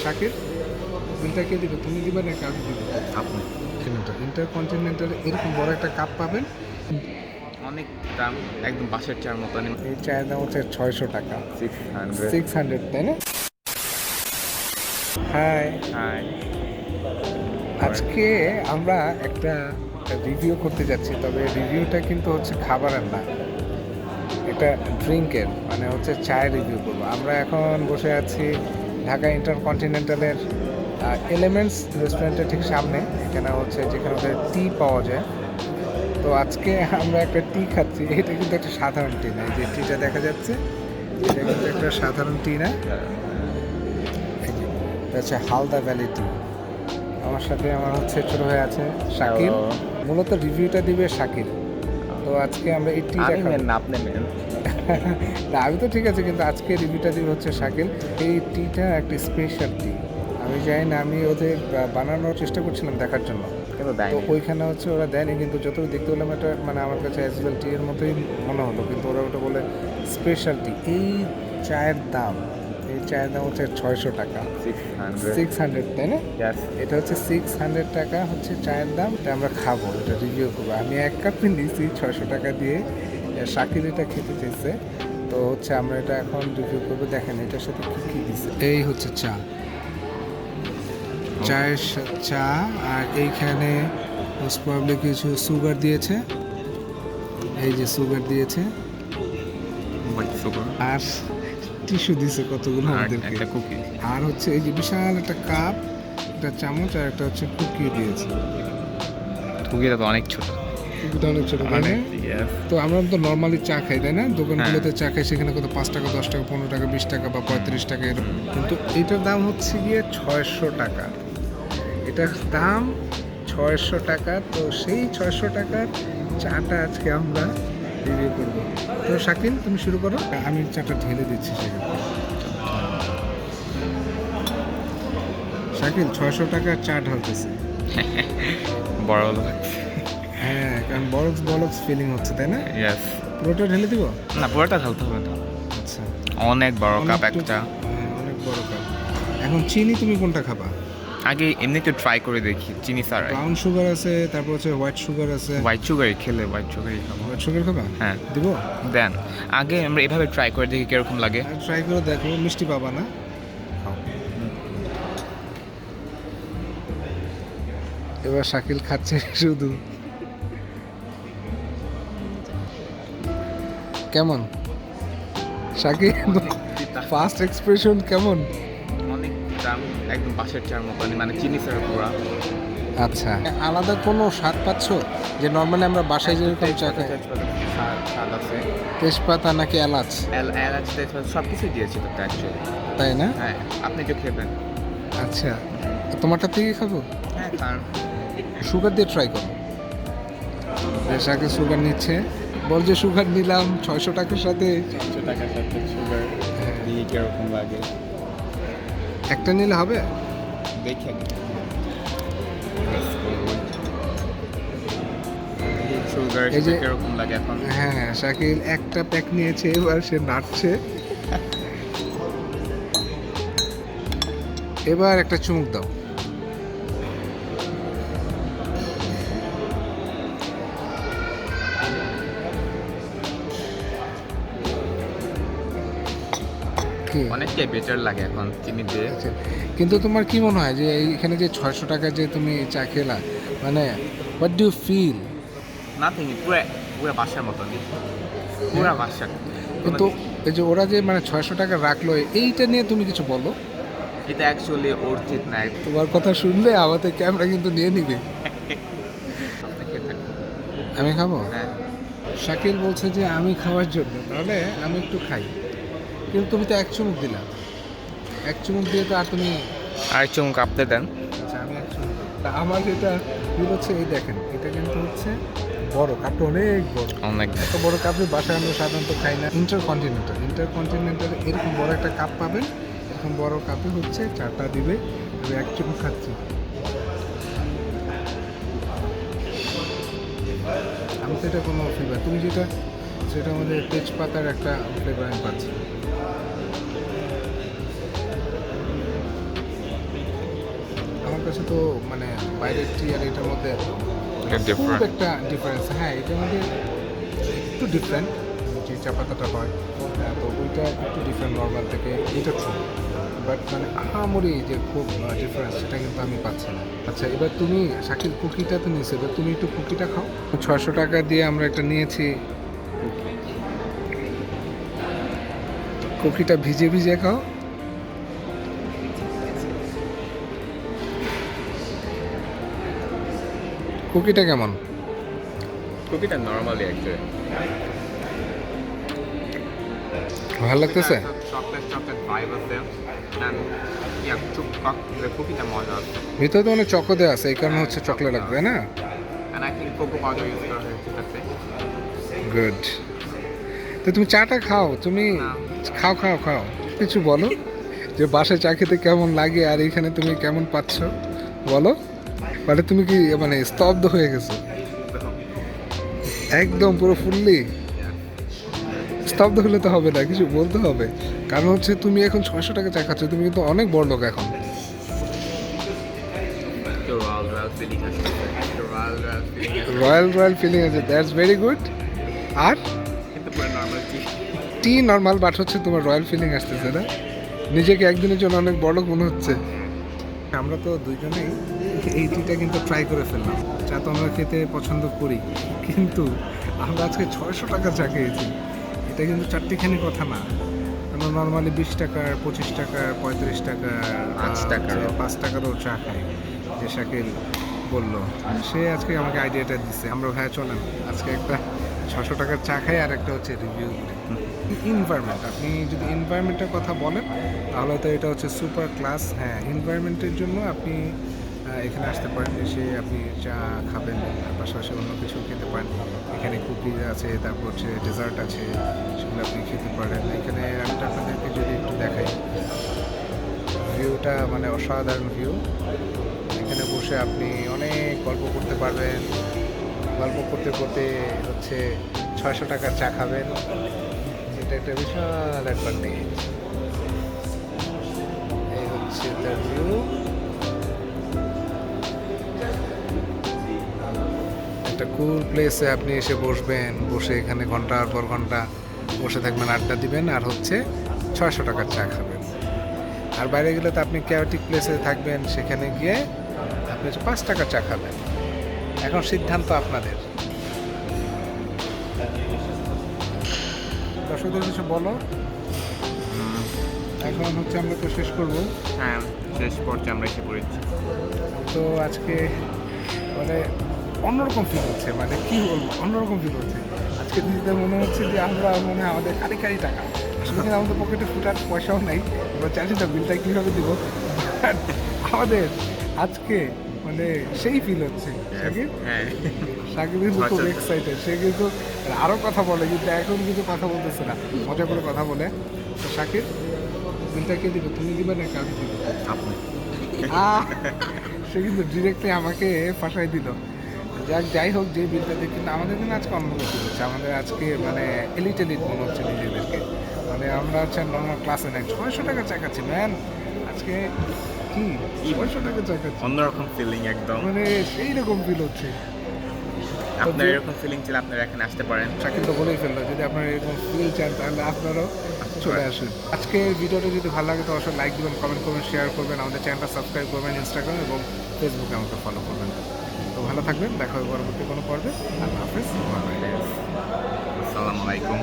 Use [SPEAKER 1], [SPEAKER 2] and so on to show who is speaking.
[SPEAKER 1] শাকির, বিলটা কে দিবে? তুমি দিবে নাকি আমি দিব?
[SPEAKER 2] আপনি
[SPEAKER 1] ইন্টারকন্টিনেন্টাল এরকম বড় একটা কাপ পাবেন,
[SPEAKER 2] অনেক দাম, একদম বাসের চার মতো।
[SPEAKER 1] এই চায়ের দাম হচ্ছে 600 টাকা, 600, তাই না? হাই,
[SPEAKER 2] হাই,
[SPEAKER 1] আজকে আমরা একটা রিভিউ করতে যাচ্ছি, তবে রিভিউটা কিন্তু হচ্ছে খাবারের না, এটা ড্রিঙ্কের, মানে হচ্ছে চায়ের রিভিউ করবো। আমরা এখন বসে আছি ঢাকা ইন্টারকন্টিনেন্টালের এলিমেন্টস রেস্টুরেন্টের ঠিক সামনে, এখানে হচ্ছে যেখানে ওদের টি পাওয়া যায়। তো আজকে আমরা একটা টি খাচ্ছি, এটা কিন্তু একটা সাধারণ টি না, এই যে টিটা দেখা যাচ্ছে এটা কিন্তু একটা সাধারণ টি না, এটা হচ্ছে হালদা ভ্যালি টি। আমার সাথে আমার হচ্ছে ছোট ভাই আছে শাকিল, মূলত রিভিউটা দিবে শাকিল। তো আজকে আমরা এই টিটা
[SPEAKER 2] আপনি মেন
[SPEAKER 1] না, আমি তো ঠিক আছে, কিন্তু আজকে রিভিউটা দিবে হচ্ছে শাকিল। এই টিটা একটা স্পেশাল টি, আমি জানি না, আমি ওদের বানানোর চেষ্টা করছিলাম দেখার জন্য, তো ওইখানে হচ্ছে ওরা দেয়নি, কিন্তু যতটুকু দেখতে পেলাম এটা মানে আমার কাছে অ্যাজওয়েল টি এর মতোই মনে হলো, কিন্তু ওরা ওটা বলে স্পেশাল টি। এই চায়ের দাম হচ্ছে 600 টাকা, 600, তাই না? এটা হচ্ছে 600 টাকা হচ্ছে চায়ের দাম। এটা আমরা খাবো, এটা রিভিউ করবো। আমি এক কাপে নিয়েছি 600 টাকা দিয়ে, শাকিল এটা খেতে চেয়েছে, তো হচ্ছে আমরা এটা এখন রিভিউ করবো। দেখেন এটার সাথে কী কী দিচ্ছে। এই হচ্ছে চায়ের চা, আর এইখানে মোস্ট প্রবাবলি কিছু সুগার দিয়েছে, এই যে সুগার দিয়েছে, আর টিস্যু দিয়েছে কতগুলো আমাদেরকে, আর হচ্ছে এই যে বিশাল একটা কাপ, একটা চামচ, আর একটা হচ্ছে কুকি দিয়েছে।
[SPEAKER 2] কুকিটা তো অনেক ছোট,
[SPEAKER 1] কুকিটা অনেক ছোট, মানে তো আমরা তো নর্মালি চা খাই, তাই না? দোকানগুলোতে চা খাই, সেখানে কত 5 টাকা, 10 টাকা, 15 টাকা, 20 টাকা বা 35 টাকা এরকম, কিন্তু এটার দাম হচ্ছে গিয়ে 600 টাকা। এটার দাম 600 টাকা। তো সেই 600 টাকার চাটা আজকে আমরা রিভিউ করবো। তো শাকিল, তুমি শুরু করো, আমি চাটা ঢেলে দিচ্ছি সেখানে। শাকিল 600 টাকার চা ঢালতেছে,
[SPEAKER 2] বড়
[SPEAKER 1] হ্যাঁ, কারণ বরক্স ফিলিং হচ্ছে, তাই না? পুরোটা ঢেলে দিব
[SPEAKER 2] না, পুরোটা ঢালতে হবে না।
[SPEAKER 1] আচ্ছা,
[SPEAKER 2] অনেক বড় কাপ একটা,
[SPEAKER 1] অনেক বড় কাপ। এখন চিনি তুমি কোনটা খাবা?
[SPEAKER 2] আগে এমনি একটু ট্রাই করে দেখি, চিনি ছাড়াই।
[SPEAKER 1] ব্রাউন সুগার আছে, তারপর হচ্ছে হোয়াইট সুগার আছে।
[SPEAKER 2] হোয়াইট সুগারই খেলে, হোয়াইট সুগারই খাবো।
[SPEAKER 1] হোয়াইট সুগার খাবা?
[SPEAKER 2] হ্যাঁ,
[SPEAKER 1] দিব।
[SPEAKER 2] দেন আগে আমরা এভাবে ট্রাই করে দেখি কিরকম লাগে।
[SPEAKER 1] ট্রাই করে দেখো, মিষ্টি পাবা না। এবার শাকিল খাচ্ছে শুধু। কেমন শাকিল, ফার্স্ট এক্সপ্রেশন কেমন?
[SPEAKER 2] অনেক দাম, একদম বাসের চার মতো, মানে চিনি ছাড়া পুরা।
[SPEAKER 1] আচ্ছা, আলাদা কোনো স্বাদ পাচ্ছ যে নর্মালি আমরা বাসায় যেরকম চা খাই?
[SPEAKER 2] স্বাদ আছে,
[SPEAKER 1] তেজপাতা নাকি এলাচ?
[SPEAKER 2] এলাচ, তেজপাতা সব কিছুই দিয়েছি তো অ্যাকচুয়ালি।
[SPEAKER 1] তাই না?
[SPEAKER 2] হ্যাঁ, আপনি একটু খেবেন?
[SPEAKER 1] আচ্ছা, তোমারটা থেকে খাবো।
[SPEAKER 2] হ্যাঁ, কারণ
[SPEAKER 1] সুগার দিয়ে ট্রাই করো। শাকিল সুগার নিচ্ছে, বল যে সুগার নিলাম 600 টাকার সাথে।
[SPEAKER 2] 600 টাকার সাথে সুগার দিয়ে কিরকম লাগে?
[SPEAKER 1] একটা নিলে হবে?
[SPEAKER 2] দেখেন সুগার
[SPEAKER 1] এই যে
[SPEAKER 2] কিরকম লাগে এখন।
[SPEAKER 1] হ্যাঁ, শাকিল একটা প্যাক নিয়েছে, এবার সে নাড়ছে। এবার একটা চুমুক দাও।
[SPEAKER 2] অনেকটাই বেটার লাগে এখন চিনি দিয়ে।
[SPEAKER 1] কিন্তু তোমার কি মনে হয় যে এখানে যে 600 টাকা যে তুমি চা খেলা, মানে what do you feel?
[SPEAKER 2] Nothing, পুরো বাসার মতো, পুরো বাসার।
[SPEAKER 1] কিন্তু এই যে ওরা যে মানে 600 টাকা রাখলো, এইটা নিয়ে তুমি কিছু বলো।
[SPEAKER 2] এটা অ্যাকচুয়ালি অর্থিত না।
[SPEAKER 1] তোমার কথা শুনলে আমাদের ক্যামেরা কিন্তু নিয়ে নিবে। আমি খাবো?
[SPEAKER 2] হ্যাঁ।
[SPEAKER 1] শাকিল বলছে যে আমি খাওয়ার জন্য, তাহলে আমি একটু খাই, কিন্তু তুমি তো এক চুমুক দিলা, এক চুমুক দিয়ে তো আর তুমি
[SPEAKER 2] আর চুমুক আপনি দেন।
[SPEAKER 1] আচ্ছা, আমি এক চুমুক। তা আমার যেটা ফিল হচ্ছে, এই দেখেন, এটা কিন্তু হচ্ছে বড় কাপটা, অনেক বড়,
[SPEAKER 2] অনেক
[SPEAKER 1] এত বড় কাপে বাসায় আমরা সাধারণত খাই না। ইন্টারকন্টিনেন্টাল এরকম বড় একটা কাপ পাবেন, এরকম বড় কাপে হচ্ছে চাটা দিবে। আমি এক চুমুক খাচ্ছি, আমি তো এটা কোনো ফ্লেভার, তুমি যেটা সেটা আমাদের তেজপাতার একটা ফ্লেভার আমি পাচ্ছি। আমার কাছে তো মানে বাইরের টি আর এটার মধ্যে খুব
[SPEAKER 2] different.
[SPEAKER 1] একটা ডিফারেন্স। হ্যাঁ, এটার মধ্যে একটু ডিফারেন্ট যে চা পাতাটা হয়, তো ওইটা একটু ডিফারেন্ট নর্মাল থেকে, এটা ট্রু। বাট মানে আহামরি যে খুব ডিফারেন্স সেটা কিন্তু আমি পাচ্ছি না। আচ্ছা, এবার তুমি শাকিল কুকিটা তো নিয়েছো, এবার তুমি একটু কুকিটা খাও। 600 টাকা দিয়ে আমরা একটা নিয়েছি, কুকিটা ভিজে ভিজে খাও। কুকিটা কেমন?
[SPEAKER 2] কুকিটা নরমালি অ্যাকচুয়ালি
[SPEAKER 1] ভালো লাগতেছে?
[SPEAKER 2] চকলেট ভাইব আছে এন্ড ইয়া কুকিটা মজা আছে।
[SPEAKER 1] ভিতরে তো অনেক চকো দেওয়া আছে, এই কারণে হচ্ছে চকলেট লাগবে, তাই না?
[SPEAKER 2] And I think cocoa powder use করা হয়েছে তাতে।
[SPEAKER 1] গুড। তো তুমি চাটা খাও, তুমি খাও খাও খাও, কিছু বলো যে বাসায় চা খেতে কেমন লাগে আর এখানে তুমি কেমন পাচ্ছ বলো। মানে তুমি কি মানে স্তব্ধ হয়ে গেছো একদম পুরো ফুললি? স্তব্ধ হলে তো হবে না, কিছু বলতে হবে, কারণ হচ্ছে তুমি এখন 600 টাকা চা খাচ্ছ, তুমি কিন্তু অনেক বড় লোক এখন। রয়্যাল রয়্যাল ফিলিং আছে, দ্যাটস ভেরি গুড। আর টি নর্মাল, বাট হচ্ছে তোমার রয়্যাল ফিলিং আসতেছে না? নিজেকে একদিনের জন্য অনেক বড় মনে হচ্ছে। আমরা তো দুইজনেই এই টিটা কিন্তু ট্রাই করে ফেললাম। চা তো আমরা খেতে পছন্দ করি, কিন্তু আমরা আজকে 600 টাকা চা খেয়েছি। এটা কিন্তু চারটিখানি কথা না, আমরা নর্মালি 20 টাকার, 25 টাকার, 35 টাকার, 5 টাকারও চা খাই। যে শাকিল বললো, সে আজকে আমাকে আইডিয়াটা দিচ্ছে। আমরা ভাইয়া চলেন আজকে একটা 600 টাকার চা খাই, আর একটা হচ্ছে রিভিউ করি। এনভায়রনমেন্ট, আপনি যদি এনভায়রনমেন্টের কথা বলেন তাহলে তো এটা হচ্ছে সুপার ক্লাস। হ্যাঁ, এনভায়রনমেন্টের জন্য আপনি এখানে আসতে পারেন, এসে আপনি চা খাবেন, পাশাপাশি অন্য কিছু খেতে পারেন। এখানে কুকিজ আছে, তারপর হচ্ছে ডেজার্ট আছে, সেগুলো আপনি খেতে পারেন। এখানে আমি আপনাদেরকে যদি একটু দেখাই, ভিউটা মানে অসাধারণ ভিউ। এখানে বসে আপনি অনেক গল্প করতে পারবেন, গল্প করতে করতে হচ্ছে 600 টাকার চা খাবেন। এটা একটা বিশাল অ্যাডভান্টেজ। এই হচ্ছে তার ভিউ। একটা কুল প্লেসে আপনি এসে বসবেন, বসে এখানে ঘন্টার পর ঘন্টা বসে থাকবেন, আড্ডা দিবেন, আর হচ্ছে 600 টাকার চা খাবেন। আর বাইরে গেলে তো আপনি ক্যাওটিক প্লেসে থাকবেন, সেখানে গিয়ে আপনি হচ্ছে 5 টাকার চা খাবেন। এখন সিদ্ধান্ত আপনাদের। দর্শকদের কিছু বলো। এখন হচ্ছে আমরা তো শেষ করবো।
[SPEAKER 2] হ্যাঁ, শেষ পর্যায়ে আমরা এসে পড়েছি।
[SPEAKER 1] তো আজকে মানে অন্যরকম ফিল হচ্ছে, মানে কি বলবো, অন্যরকম ফিল হচ্ছে আজকে। দিতে মনে হচ্ছে যে আমরা মানে আমাদের কারি কারি টাকা, আসলে কিন্তু আমাদের পকেটে ফুটার পয়সাও নাই, এবার চাইছি না বিলটা কীভাবে দিব। আমাদের আজকে মানে সেই ফিল হচ্ছে। শাকিব কিন্তু খুব এক্সাইটেড, সে কিন্তু আরও কথা বলে, কিন্তু এখন কিন্তু কথা বলতেছে না, মজা করে কথা বলে। তো শাকিব, বিলটা কে দিবে, তুমি দিবে না আমি দিব?
[SPEAKER 2] আপনি।
[SPEAKER 1] সে কিন্তু ডিরেক্টলি আমাকে ফাঁসাই দিল। যাই হোক, যে বিলটা দিয়ে, কিন্তু আমাদের কিন্তু আজকে অন্যরকম ফিল হচ্ছে। আমাদের আজকে মানে এলিট মনে হচ্ছে নিজেদেরকে, মানে আমরা হচ্ছে নর্মাল ক্লাসে নাই। 600 টাকা চা খাচ্ছি ম্যান আজকে। কি 600 টাকা চা খাচ্ছি,
[SPEAKER 2] অন্যরকম ফিলিং একদম,
[SPEAKER 1] মানে সেই রকম ফিল হচ্ছে।
[SPEAKER 2] আপনার এরকম ফিলিং ছিল, আপনারা এখানে আসতে পারেন।
[SPEAKER 1] শাকিল তো বলেই ফেললো, যদি আপনারা এরকম ফিল চান তাহলে আপনারাও চলে আসুন। আজকে ভিডিওটা যদি ভালো লাগে তো অবশ্যই লাইক দেবেন, কমেন্ট করবেন, শেয়ার করবেন, আমাদের চ্যানেলটা সাবস্ক্রাইব করবেন, ইনস্টাগ্রাম এবং ফেসবুকে আমাকে ফলো করবেন। তো ভালো থাকবেন, দেখা হবে পরবর্তী কোনো পর্বে। আল্লাহ হাফেজ,
[SPEAKER 2] আসসালামু আলাইকুম।